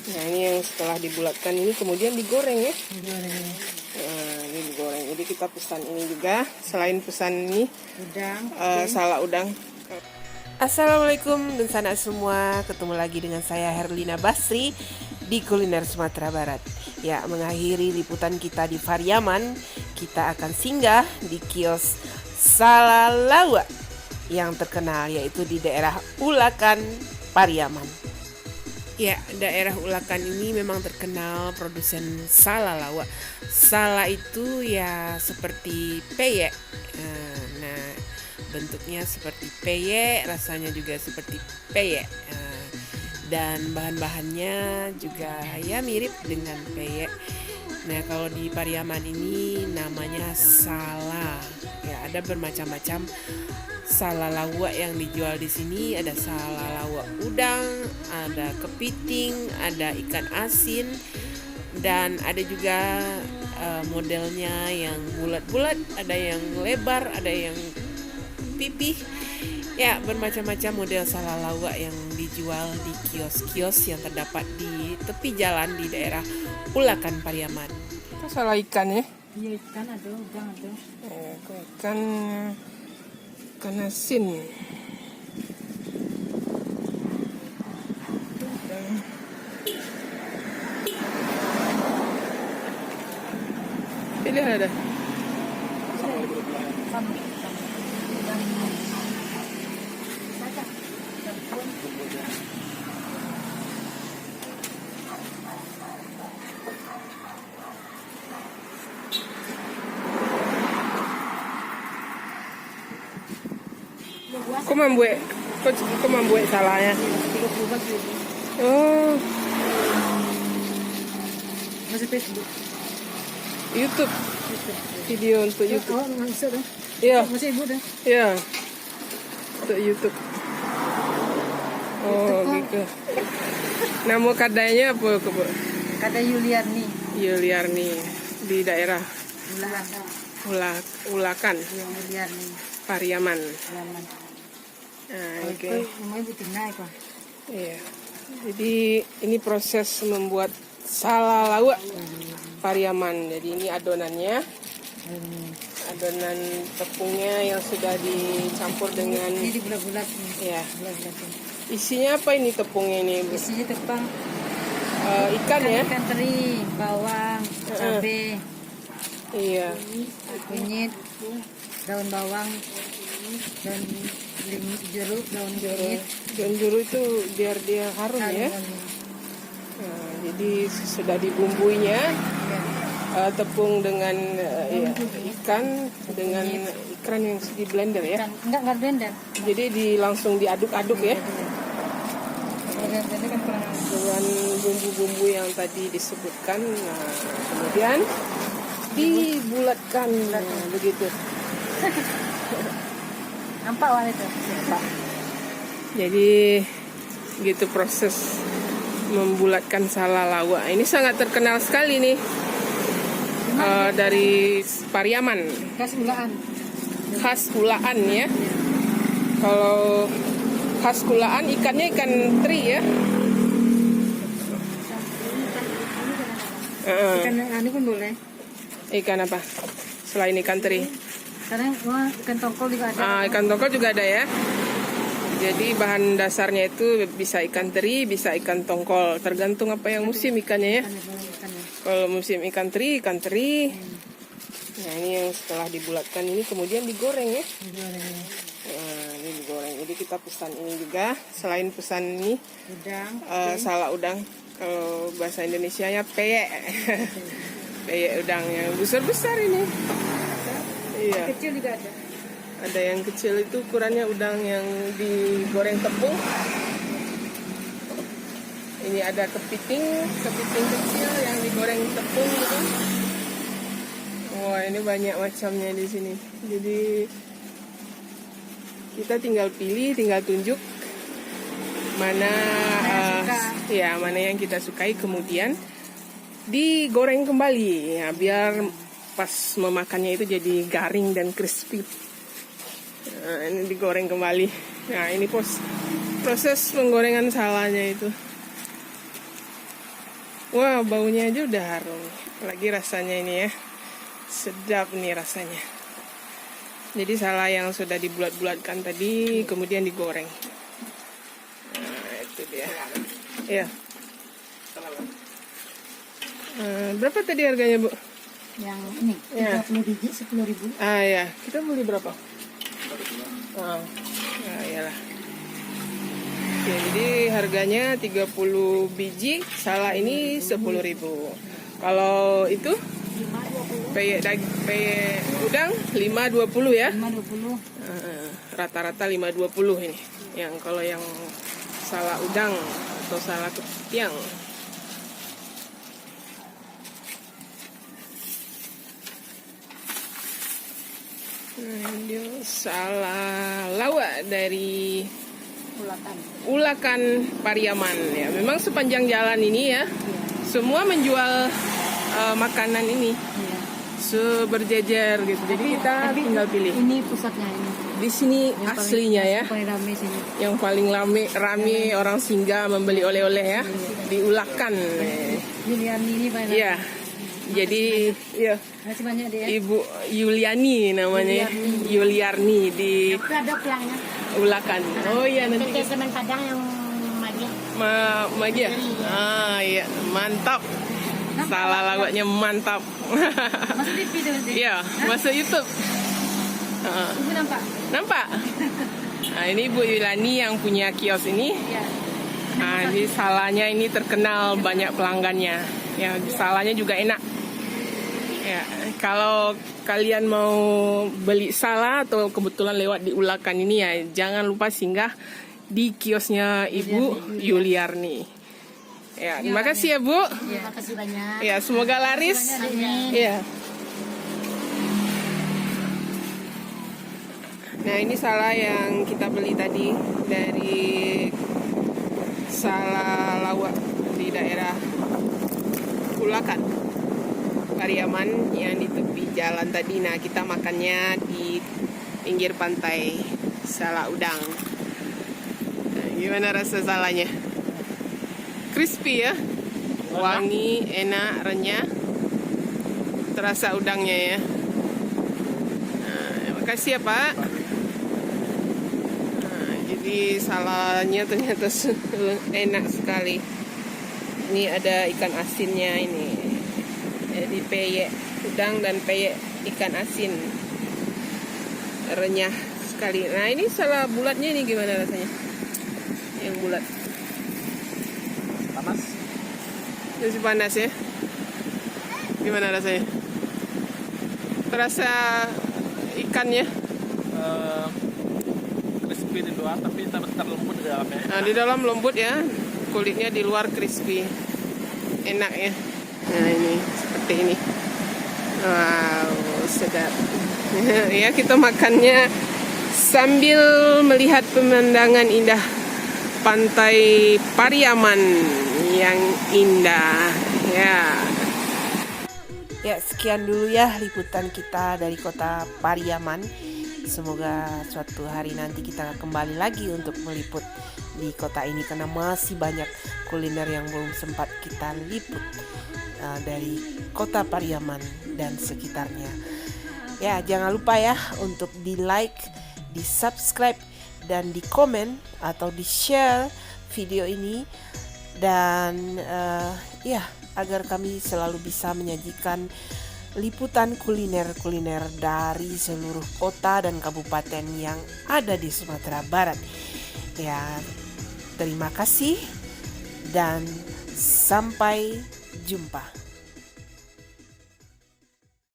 Nah, ini yang setelah dibulatkan ini kemudian digoreng ya. Digoreng. Nah, ini digoreng. Jadi kita pesan ini juga. Selain pesan ini Udang. salak udang. Assalamualaikum dan sanak semua. Ketemu lagi dengan saya Herlina Basri di Kuliner Sumatera Barat. Ya, mengakhiri liputan kita di Pariaman, kita akan singgah di kios Salalawa yang terkenal, yaitu di daerah Ulakan, Pariaman. Ya, daerah Ulakan ini memang terkenal produsen salalawa. Sala itu ya seperti peyek. Nah, bentuknya seperti peyek, rasanya juga seperti peyek. Dan bahan-bahannya juga ya mirip dengan peyek. Nah, kalau di Pariaman ini namanya sala. Ya, ada bermacam-macam salalawa yang dijual di sini. Ada salalawa udang, ada kepiting, ada ikan asin, dan ada juga modelnya yang bulat-bulat, ada yang lebar, ada yang pipih. Ya, bermacam-macam model salalawa yang dijual di kios-kios yang terdapat di tepi jalan di daerah Ulakan, Pariaman. Itu salah ikan ya? Iya, ikan ada, udang ada. Ikan asin. Pilih ada. Sama. Kok membuat salahnya? Oh, Masih Facebook. YouTube. Video untuk YouTube. Oh, masuk dah. Iya, Masih ibu dah. iya. Untuk YouTube. Oh, gitu. Nama kadanya apa, Bu? Kata Yuliarni. Yuliarni di daerah Ulakan. Ulakan, Yuliarni. Pariaman. Yaman. Nah, Oh, oke. itu namanya butuh naik kok. Iya. Jadi ini proses membuat salalawa Pariaman. Jadi ini adonannya. Adonan tepungnya yang sudah dicampur dengan Ini bulat-bulat nih. ya. Bulat-bulat. Isinya apa ini tepungnya ini, Bu? Isinya tepung Ikan ya? ikan teri, bawang, cabai, Iya. kunyit, daun bawang, dan jeruk, daun kunyit. Daun jeruk itu biar dia harum ya. Nah, jadi sudah dibumbuinya tepung dengan ikan dengan ikan yang di blender ya. Enggak blender. Jadi langsung diaduk-aduk ya. Blender kan kurang. Dengan bumbu-bumbu yang tadi disebutkan. Nah, kemudian dibulatkan begitu. Nampak warna itu. Jadi gitu proses membulatkan salalawa. Ini sangat terkenal sekali nih dari Pariaman. Khas Ulaan. Khas Ulaan ya. Kalau khas Ulaan ikannya ikan teri ya. Ikan ini pun boleh. Ikan apa? Selain ikan teri. Karena ikan tongkol juga ada. Ikan tongkol juga ada ya. Jadi bahan dasarnya itu bisa ikan teri, bisa ikan tongkol. Tergantung apa yang musim ikannya ya. Kalau musim ikan teri, ikan teri. Nah, ini yang setelah dibulatkan ini kemudian digoreng ya. Nah, ini digoreng. Jadi kita pesan ini juga. Selain pesan ini Udang. salak udang. Kalau bahasa Indonesianya peyek. Peyek udang yang besar-besar ini. Iya. Kecil juga ada. Ada yang kecil itu ukurannya udang yang digoreng tepung. Ini ada kepiting kecil yang digoreng tepung gitu. Wah, ini banyak macamnya di sini. Jadi kita tinggal pilih, tinggal tunjuk mana mana yang kita sukai, kemudian digoreng kembali ya, biar pas memakannya itu jadi garing dan crispy. Nah, ini digoreng kembali. Nah, ini proses penggorengan salahnya itu. Wah, baunya aja udah harum. Apalagi rasanya ini ya. Sedap nih rasanya. Jadi sala yang sudah dibulat-bulatkan tadi kemudian digoreng. Nah, itu dia. Iya. Berapa tadi harganya, Bu? Yang ini Ya. 30 biji 10.000. Ah ya, kita beli berapa? Oh, ya iyalah. Oke, jadi harganya 30 biji, sala ini 10.000. Kalau itu 5.20. peyek udang 5.20 ya. 5.20. Rata-rata 5.20 ini. Yang kalau yang sala udang atau sala ketiang. Nah, ini sala lawa dari Ulakan Pariaman ya. Memang sepanjang jalan ini ya, semua menjual makanan ini seberjejer gitu. Jadi kita tinggal pilih. Ini pusatnya ini. Di sini Yang aslinya ya, paling rame sini. yang paling rame orang singgah membeli oleh-oleh ya, di Ulakan. Yuliani ini paling rame. Iya. Jadi ya, Masih banyak dia. Ibu Yuliani namanya, Yuliarni di Itu ada pelangnya. Ulakan. Oh iya, nanti Kayak semen Padang yang magi. Magi ya? Ah iya, mantap. Salah lawaknya mantap. Masuk TV tuh. Iya, masuk YouTube. Ibu nampak? Nampak? Nah, ini Bu Yulani yang punya kios ini. Iya. Nah, ini salahnya ini terkenal banyak pelanggannya. Ya, salahnya juga enak. Ya, kalau kalian mau beli salah atau kebetulan lewat di Ulakan ini ya, jangan lupa singgah di kiosnya Ibu Yuliarni. Ya, terima kasih ya Bu. Terima kasih banyak. Ya, semoga laris. Amin. Iya. Nah, ini salah yang kita beli tadi dari Salah Lawak di daerah Ulakan Pariaman yang di tepi jalan tadi. Nah, kita makannya di pinggir pantai Salah Udang. Nah, gimana rasa salahnya? Crispy ya, wangi, enak, renyah, terasa udangnya ya. Nah, makasih ya Pak. Nah, jadi salahnya ternyata enak sekali. Ini ada ikan asinnya ini. Jadi peyek udang dan peyek ikan asin, renyah sekali. Nah, ini salah bulatnya ini gimana rasanya? Yang bulat. Panas. Masih panas ya. Gimana rasanya? Terasa ikannya? Crispy di luar tapi terlembut di dalamnya. Nah, di dalam lembut ya, kulitnya di luar crispy. Enak ya. Nah, ini seperti ini. Wow, sedap. Ya, kita makannya sambil melihat pemandangan indah pantai Pariaman yang indah. Ya, sekian dulu ya liputan kita dari kota Pariaman. Semoga suatu hari nanti kita kembali lagi untuk meliput di kota ini karena masih banyak kuliner yang belum sempat kita liput dari kota Pariaman dan sekitarnya. Ya, jangan lupa ya untuk di like, di subscribe, dan di komen atau di share video ini. Dan ya, agar kami selalu bisa menyajikan liputan kuliner-kuliner dari seluruh kota dan kabupaten yang ada di Sumatera Barat. Ya, terima kasih dan sampai jumpa.